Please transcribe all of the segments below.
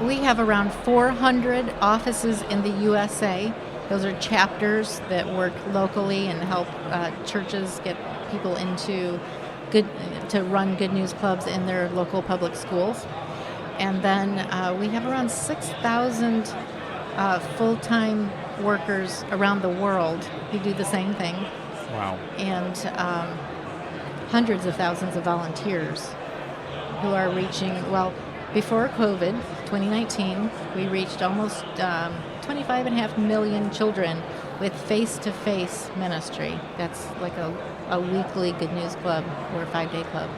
We have around 400 offices in the USA. Those are chapters that work locally and help churches get people to run Good News Clubs in their local public schools. And then we have around 6,000 full-time workers around the world who do the same thing. Wow. And hundreds of thousands of volunteers who are reaching, well, before COVID, 2019, we reached almost 25.5 million children with face-to-face ministry. That's like a weekly Good News Club or a 5-day club.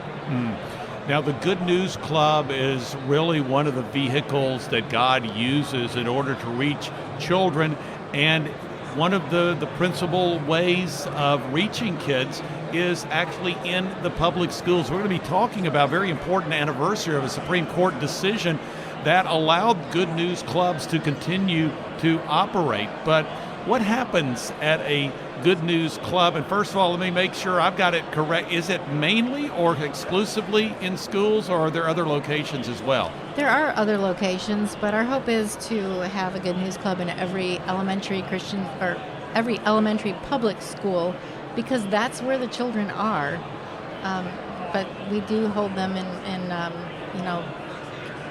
Now, the Good News Club is really one of the vehicles that God uses in order to reach children, and one of the principal ways of reaching kids is actually in the public schools. We're going to be talking about a very important anniversary of a Supreme Court decision that allowed Good News Clubs to continue to operate. But what happens at a Good News Club? And first of all, let me make sure I've got it correct. Is it mainly or exclusively in schools, or are there other locations as well? There are other locations, but our hope is to have a Good News Club in every elementary Christian or every elementary public school, because that's where the children are. But we do hold them in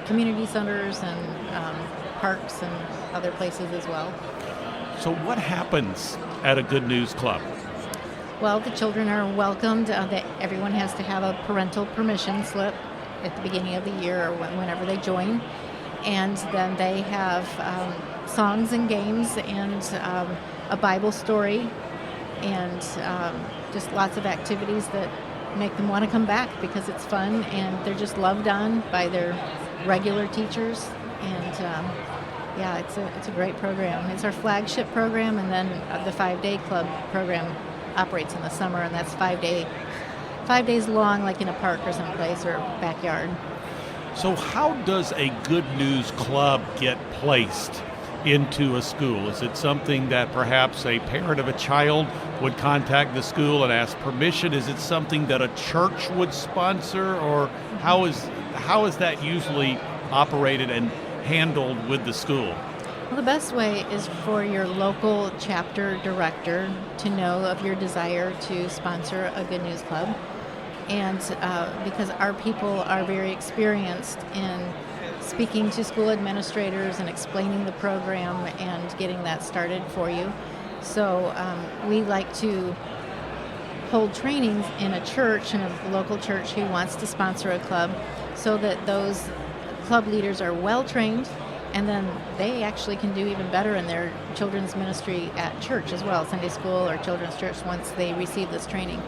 community centers and parks and other places as well. So what happens at a Good News Club? Well, the children are welcomed. Everyone has to have a parental permission slip at the beginning of the year or whenever they join. And then they have songs and games and a Bible story and just lots of activities that make them want to come back because it's fun and they're just loved on by their regular teachers. And it's a great program. It's our flagship program, and then the 5-day club program operates in the summer, and that's 5 days long, like in a park or someplace or backyard. So how does a Good News Club get placed into a school? Is it something that perhaps a parent of a child would contact the school and ask permission? Is it something that a church would sponsor, or how is that usually operated and handled with the school? Well, the best way is for your local chapter director to know of your desire to sponsor a Good News Club. And because our people are very experienced in speaking to school administrators and explaining the program and getting that started for you. So we like to hold trainings in a church, in a local church who wants to sponsor a club, so that those club leaders are well trained, and then they actually can do even better in their children's ministry at church as well, Sunday school or children's church, once they receive this training.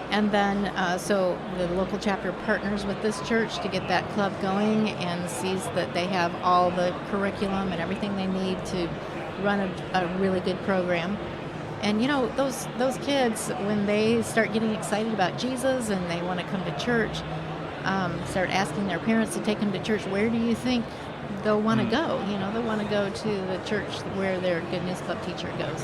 And then so the local chapter partners with this church to get that club going and sees that they have all the curriculum and everything they need to run a really good program. And those kids, when they start getting excited about Jesus and they want to come to church, start asking their parents to take them to church, where do you think they'll want to go? They'll want to go to the church where their Good News Club teacher goes.